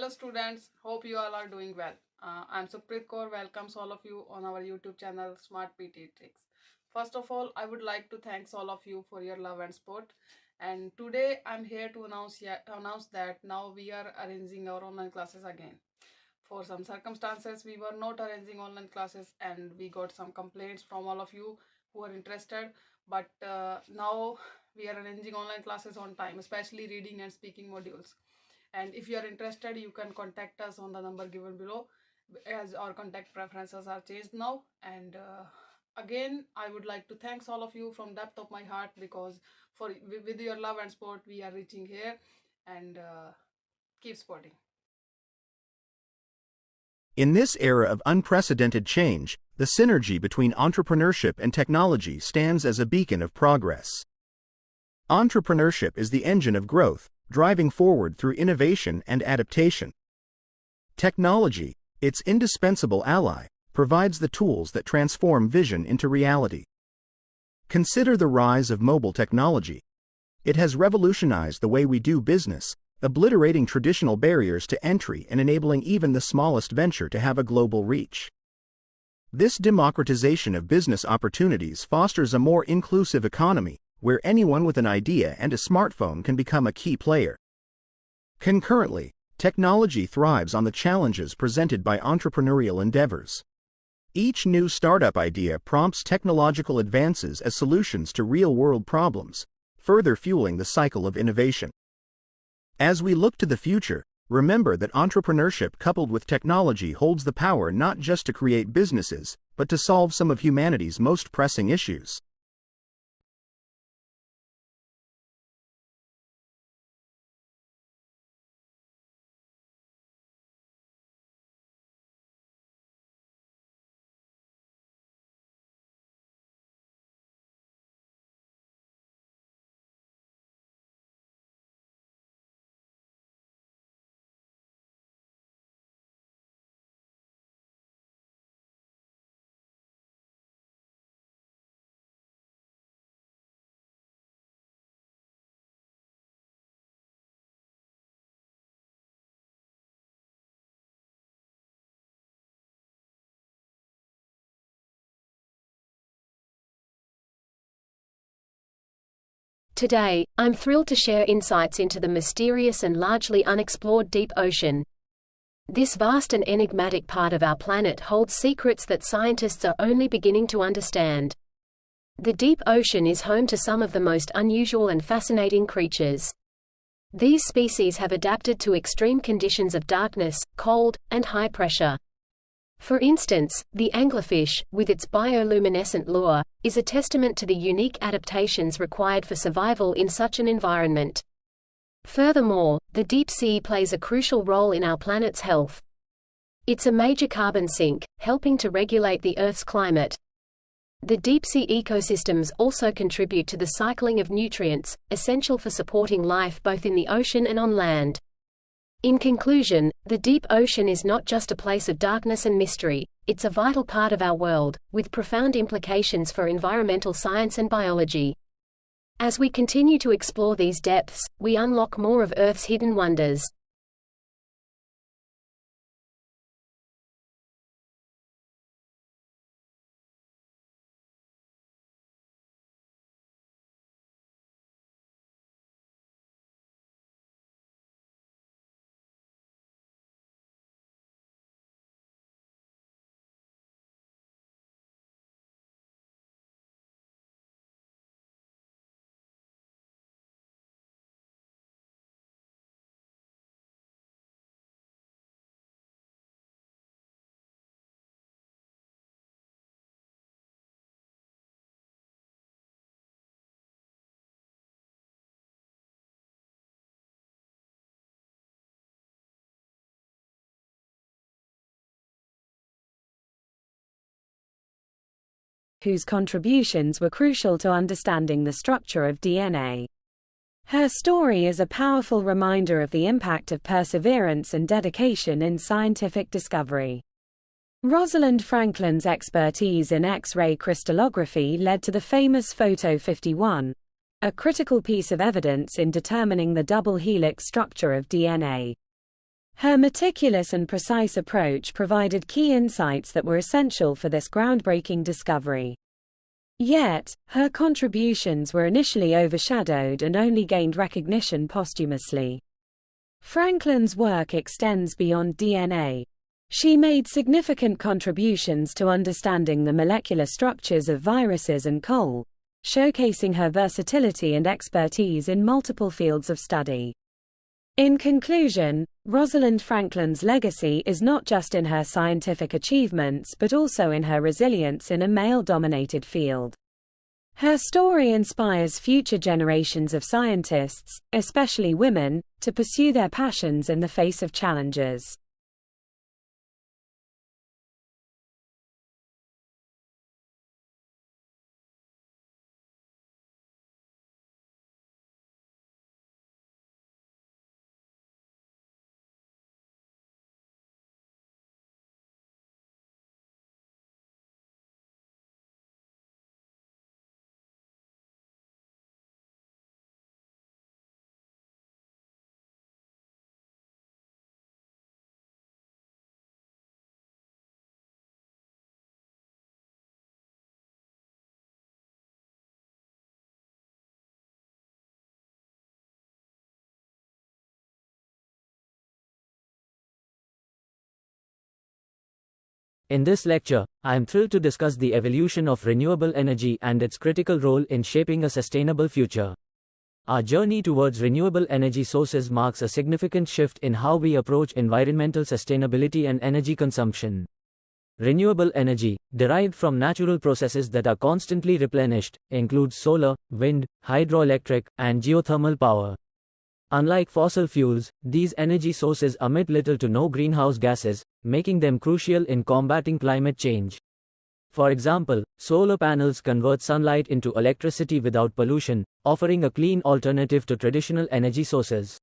Hello students, hope you all are doing well. I'm Supreet Kaur, welcomes all of you on our YouTube channel Smart PTE Tricks. First of all, I would like to thank all of you for your love and support. And today I'm here to announce that now we are arranging our online classes again. For some circumstances, we were not arranging online classes and we got some complaints from all of you who are interested. But now we are arranging online classes on time, especially reading and speaking modules. And if you are interested, you can contact us on the number given below, as our contact preferences are changed now. And again, I would like to thank all of you from depth of my heart, because with your love and support we are reaching here. And keep supporting. In this era of unprecedented change, the synergy between entrepreneurship and technology stands as a beacon of progress. Entrepreneurship is the engine of growth, driving forward through innovation and adaptation. Technology, its indispensable ally, provides the tools that transform vision into reality. Consider the rise of mobile technology. It has revolutionized the way we do business, obliterating traditional barriers to entry and enabling even the smallest venture to have a global reach. This democratization of business opportunities fosters a more inclusive economy, where anyone with an idea and a smartphone can become a key player. Concurrently, technology thrives on the challenges presented by entrepreneurial endeavors. Each new startup idea prompts technological advances as solutions to real-world problems, further fueling the cycle of innovation. As we look to the future, remember that entrepreneurship coupled with technology holds the power not just to create businesses, but to solve some of humanity's most pressing issues. Today, I'm thrilled to share insights into the mysterious and largely unexplored deep ocean. This vast and enigmatic part of our planet holds secrets that scientists are only beginning to understand. The deep ocean is home to some of the most unusual and fascinating creatures. These species have adapted to extreme conditions of darkness, cold, and high pressure. For instance, the anglerfish, with its bioluminescent lure, is a testament to the unique adaptations required for survival in such an environment. Furthermore, the deep sea plays a crucial role in our planet's health. It's a major carbon sink, helping to regulate the Earth's climate. The deep-sea ecosystems also contribute to the cycling of nutrients, essential for supporting life both in the ocean and on land. In conclusion, the deep ocean is not just a place of darkness and mystery, it's a vital part of our world, with profound implications for environmental science and biology. As we continue to explore these depths, we unlock more of Earth's hidden wonders. Whose contributions were crucial to understanding the structure of DNA. Her story is a powerful reminder of the impact of perseverance and dedication in scientific discovery. Rosalind Franklin's expertise in X-ray crystallography led to the famous Photo 51, a critical piece of evidence in determining the double helix structure of DNA. Her meticulous and precise approach provided key insights that were essential for this groundbreaking discovery. Yet, her contributions were initially overshadowed and only gained recognition posthumously. Franklin's work extends beyond DNA. She made significant contributions to understanding the molecular structures of viruses and coal, showcasing her versatility and expertise in multiple fields of study. In conclusion, Rosalind Franklin's legacy is not just in her scientific achievements but also in her resilience in a male-dominated field. Her story inspires future generations of scientists, especially women, to pursue their passions in the face of challenges. In this lecture, I am thrilled to discuss the evolution of renewable energy and its critical role in shaping a sustainable future. Our journey towards renewable energy sources marks a significant shift in how we approach environmental sustainability and energy consumption. Renewable energy, derived from natural processes that are constantly replenished, includes solar, wind, hydroelectric, and geothermal power. Unlike fossil fuels, these energy sources emit little to no greenhouse gases, making them crucial in combating climate change. For example, solar panels convert sunlight into electricity without pollution, offering a clean alternative to traditional energy sources.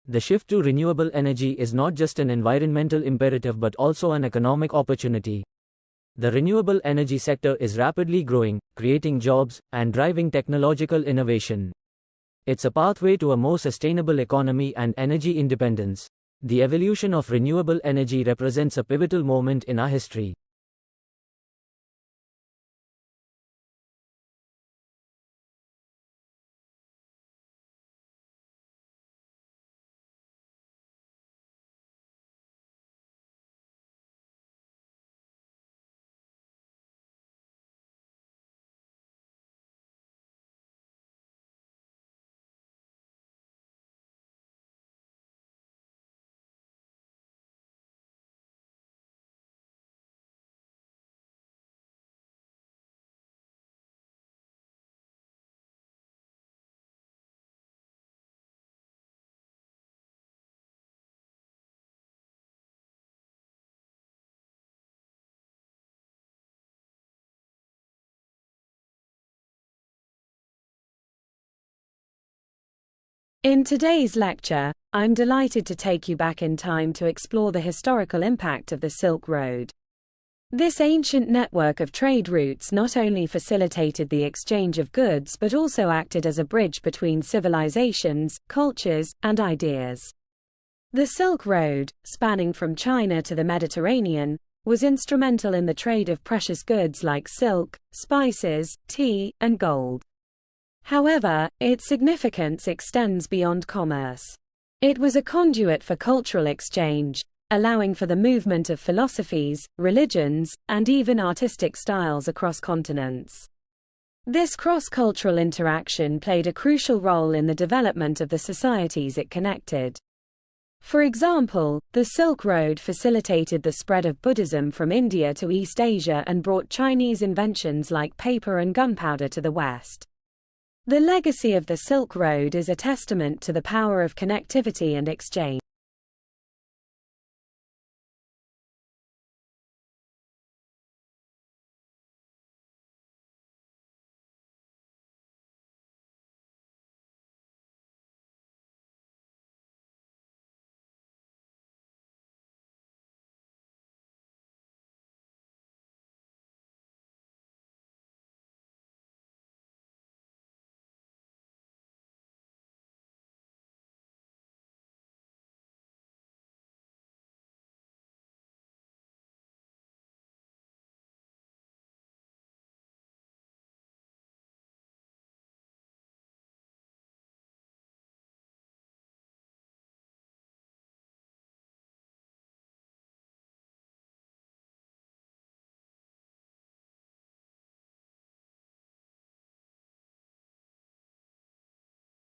The shift to renewable energy is not just an environmental imperative but also an economic opportunity. The renewable energy sector is rapidly growing, creating jobs, and driving technological innovation. It's a pathway to a more sustainable economy and energy independence. The evolution of renewable energy represents a pivotal moment in our history. In today's lecture, I'm delighted to take you back in time to explore the historical impact of the Silk Road. This ancient network of trade routes not only facilitated the exchange of goods but also acted as a bridge between civilizations, cultures, and ideas. The Silk Road, spanning from China to the Mediterranean, was instrumental in the trade of precious goods like silk, spices, tea, and gold. However, its significance extends beyond commerce. It was a conduit for cultural exchange, allowing for the movement of philosophies, religions, and even artistic styles across continents. This cross-cultural interaction played a crucial role in the development of the societies it connected. For example, the Silk Road facilitated the spread of Buddhism from India to East Asia and brought Chinese inventions like paper and gunpowder to the West. The legacy of the Silk Road is a testament to the power of connectivity and exchange.